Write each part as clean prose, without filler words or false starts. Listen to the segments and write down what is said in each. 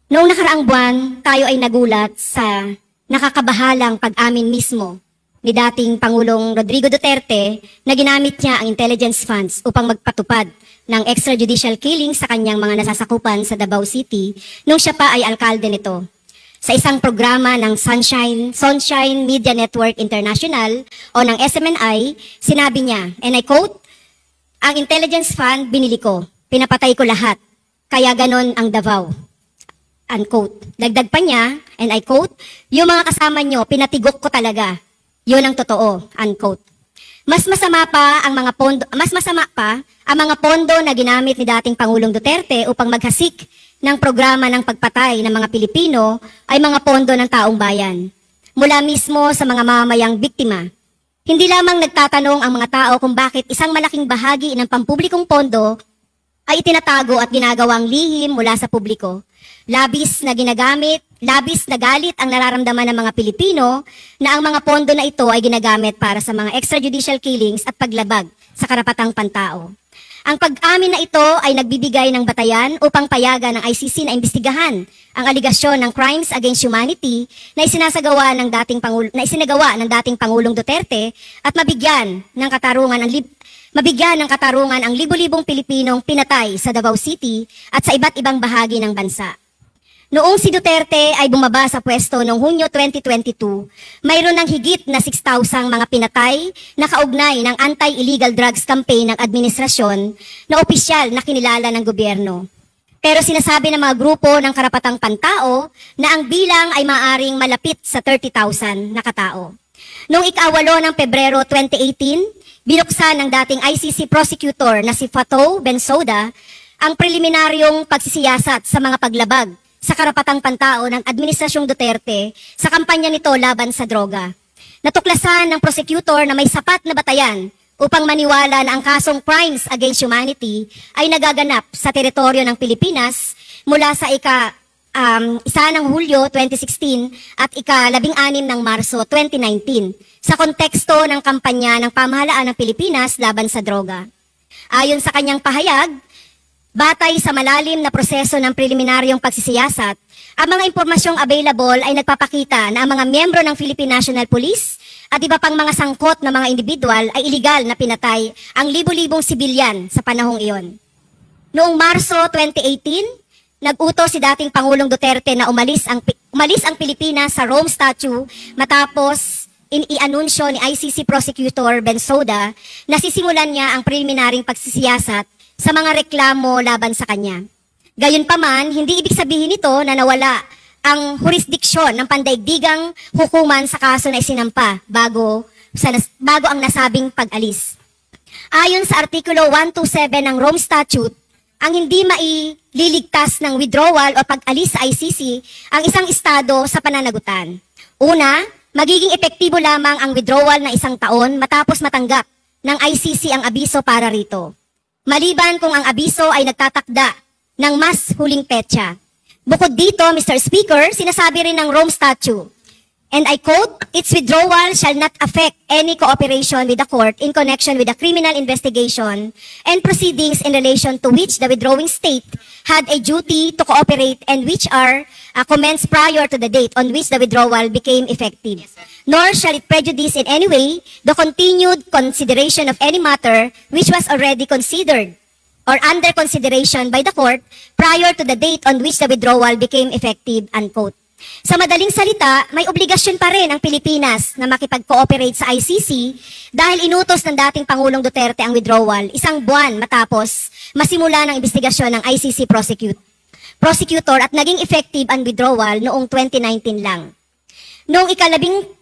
Noong nakaraang buwan, tayo ay nagulat sa nakakabahalang pag-amin mismo ni dating Pangulong Rodrigo Duterte na ginamit niya ang intelligence funds upang magpatupad ng extrajudicial killing sa kanyang mga nasasakupan sa Davao City nung siya pa ay alkalde nito. Sa isang programa ng Sunshine Media Network International o ng SMNI, sinabi niya, and I quote, "Ang intelligence fund binili ko, pinapatay ko lahat, kaya ganon ang Davao." Unquote. Dagdag pa niya, and I quote, "Yung mga kasama nyo, pinatigok ko talaga. Yun ang totoo." Unquote. Mas masama pa ang mga pondo na ginamit ni dating Pangulong Duterte upang maghasik ng programa ng pagpatay ng mga Pilipino ay mga pondo ng taong bayan. Mula mismo sa mga mamamayang biktima. Hindi lamang nagtatanong ang mga tao kung bakit isang malaking bahagi ng pampublikong pondo ay itinatago at ginagawang lihim mula sa publiko. Labis na galit ang nararamdaman ng mga Pilipino na ang mga pondo na ito ay ginagamit para sa mga extrajudicial killings at paglabag sa karapatang pantao. Ang pag-amin na ito ay nagbibigay ng batayan upang payagan ng ICC na imbestigahan ang aligasyon ng crimes against humanity na isinagawa ng dating Pangulong Duterte at mabigyan ng katarungan ang libo-libong Pilipinong pinatay sa Davao City at sa iba't ibang bahagi ng bansa. Noong si Duterte ay bumaba sa pwesto noong Hunyo 2022, mayroon ng higit na 6,000 mga pinatay na kaugnay ng anti-illegal drugs campaign ng administrasyon na opisyal na kinilala ng gobyerno. Pero sinasabi ng mga grupo ng karapatang pantao na ang bilang ay maaring malapit sa 30,000 na katao. Noong ika-8 ng Pebrero 2018, binuksan ng dating ICC prosecutor na si Fatou Bensouda ang preliminaryong pagsisiyasat sa mga paglabag sa karapatang pantao ng Administrasyong Duterte sa kampanya nito laban sa droga. Natuklasan ng prosecutor na may sapat na batayan upang maniwala na ang kasong crimes against humanity ay nagaganap sa teritoryo ng Pilipinas mula sa isa ng Hulyo 2016 at ika-16 ng Marso 2019 sa konteksto ng kampanya ng pamahalaan ng Pilipinas laban sa droga. Ayon sa kanyang pahayag, batay sa malalim na proseso ng preliminaryong pagsisiyasat, ang mga impormasyong available ay nagpapakita na ang mga miyembro ng Philippine National Police at iba pang mga sangkot na mga individual ay iligal na pinatay ang libo-libong sibilyan sa panahong iyon. Noong Marso 2018, nag-utos si dating Pangulong Duterte na umalis ang Pilipinas sa Rome Statute matapos i-anunsyo ni ICC Prosecutor Bensouda na sisimulan niya ang preliminaryong pagsisiyasat sa mga reklamo laban sa kanya. Gayunpaman, hindi ibig sabihin nito na nawala ang jurisdiksyon ng pandaigdigang hukuman sa kaso na isinampa bago ang nasabing pag-alis. Ayon sa Artikulo 127 ng Rome Statute, ang hindi maililigtas ng withdrawal o pag-alis sa ICC ang isang estado sa pananagutan. Una, magiging epektibo lamang ang withdrawal ng 1 taon matapos matanggap ng ICC ang abiso para rito. Maliban kung ang abiso ay nagtatakda ng mas huling petsa. Bukod dito, Mr. Speaker, sinasabi rin ng Rome Statute, and I quote, "Its withdrawal shall not affect any cooperation with the court in connection with the criminal investigation and proceedings in relation to which the withdrawing state had a duty to cooperate and which are commenced prior to the date on which the withdrawal became effective. Nor shall it prejudice in any way the continued consideration of any matter which was already considered or under consideration by the court prior to the date on which the withdrawal became effective." Unquote. Sa madaling salita, may obligasyon pa rin ang Pilipinas na makipag-cooperate sa ICC dahil inutos ng dating Pangulong Duterte ang withdrawal 1 buwan matapos masimula ng investigasyon ng ICC prosecutor at naging effective ang withdrawal noong 2019 lang. Noong ika-15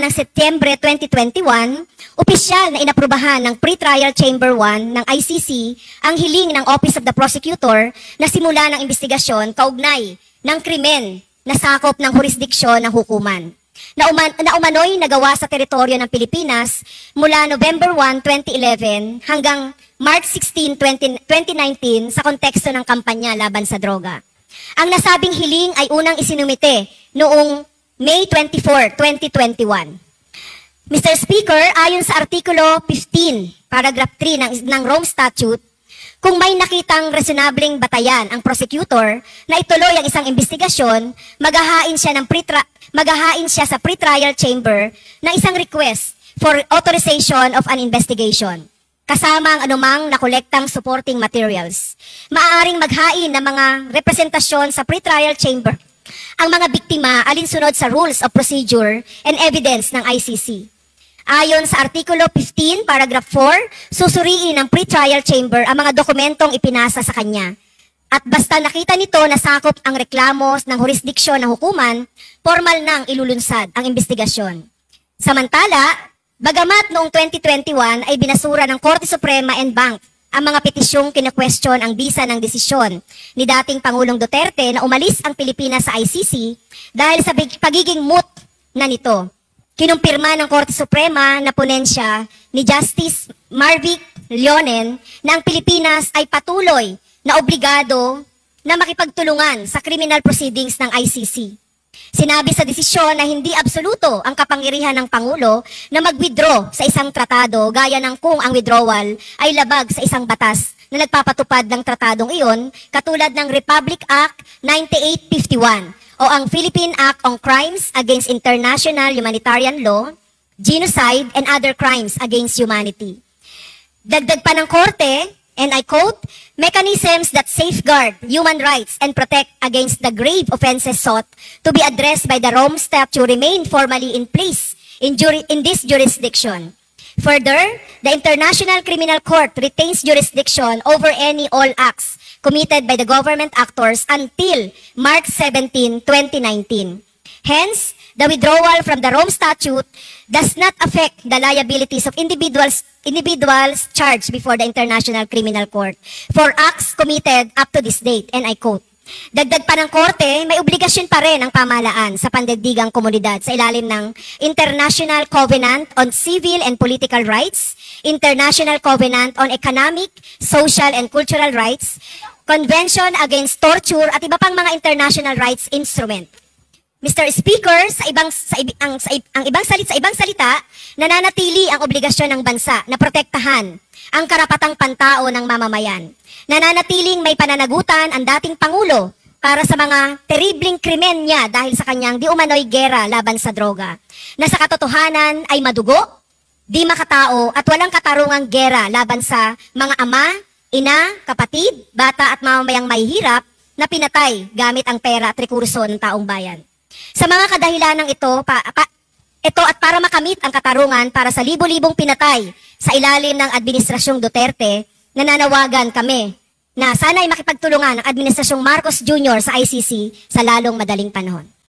ng Setyembre 2021, opisyal na inaprubahan ng Pre-Trial Chamber 1 ng ICC ang hiling ng Office of the Prosecutor na simula ng investigasyon kaugnay ng krimen na sakop ng jurisdiksyon ng hukuman na umano'y nagawa sa teritoryo ng Pilipinas mula November 1, 2011 hanggang March 16, 2019 sa konteksto ng kampanya laban sa droga. Ang nasabing hiling ay unang isinumite noong May 24, 2021. Mr. Speaker, ayon sa Artikulo 15, Paragraph 3 ng Rome Statute, Kung may nakitang reasonabling batayan ang prosecutor na ituloy ang isang investigasyon, maghahain siya sa pre-trial chamber ng isang request for authorization of an investigation, kasama ang anumang nakolektang supporting materials. Maaaring maghain ng mga representasyon sa pre-trial chamber ang mga biktima alinsunod sa rules of procedure and evidence ng ICC. Ayon sa Artikulo 15, Paragraph 4, susuriin ng pre-trial chamber ang mga dokumentong ipinasa sa kanya. At basta nakita nito na sakop ang reklamos ng jurisdiksyon ng hukuman, formal nang ilulunsad ang investigasyon. Samantala, bagamat noong 2021 ay binasura ng Korte Suprema and Bank ang mga petisyong kina-question ang bisa ng desisyon ni dating Pangulong Duterte na umalis ang Pilipinas sa ICC dahil sa pagiging moot na nito. Kinumpirma ng Korte Suprema na ponensya ni Justice Marvic Leonen na ang Pilipinas ay patuloy na obligado na makipagtulungan sa criminal proceedings ng ICC. Sinabi sa desisyon na hindi absoluto ang kapangyarihan ng Pangulo na mag-withdraw sa isang tratado gaya ng kung ang withdrawal ay labag sa isang batas na nagpapatupad ng tratadong iyon katulad ng Republic Act 9851 o ang Philippine Act on Crimes Against International Humanitarian Law, Genocide, and Other Crimes Against Humanity. Dagdag pa ng Korte, and I quote, mechanisms that safeguard human rights and protect against the grave offenses sought to be addressed by the Rome Statute remain formally in place in this jurisdiction. Further, the International Criminal Court retains jurisdiction over any all acts committed by the government actors until March 17, 2019. Hence, the withdrawal from the Rome Statute does not affect the liabilities of individuals charged before the International Criminal Court for acts committed up to this date, and I quote, dagdag pa ng Korte, may obligasyon pa rin ang pamahalaan sa pandaigdigang komunidad sa ilalim ng International Covenant on Civil and Political Rights, International Covenant on Economic, Social and Cultural Rights, Convention Against Torture at iba pang mga international rights instrument. Mr. Speaker, sa ibang salita, nananatili ang obligasyon ng bansa na protektahan ang karapatang pantao ng mamamayan. Nananatiling may pananagutan ang dating Pangulo para sa mga terribling krimen niya dahil sa kanyang di umano'y gera laban sa droga, na sa katotohanan ay madugo, di makatao at walang katarungang gera laban sa mga ama, ina, kapatid, bata at mamamayang mahihirap na pinatay gamit ang pera at rekurso ng taong bayan. Sa mga kadahilanang ito at para makamit ang katarungan para sa libo-libong pinatay sa ilalim ng Administrasyong Duterte, nananawagan kami na sana'y makipagtulungan ang Administrasyong Marcos Jr. sa ICC sa lalong madaling panahon.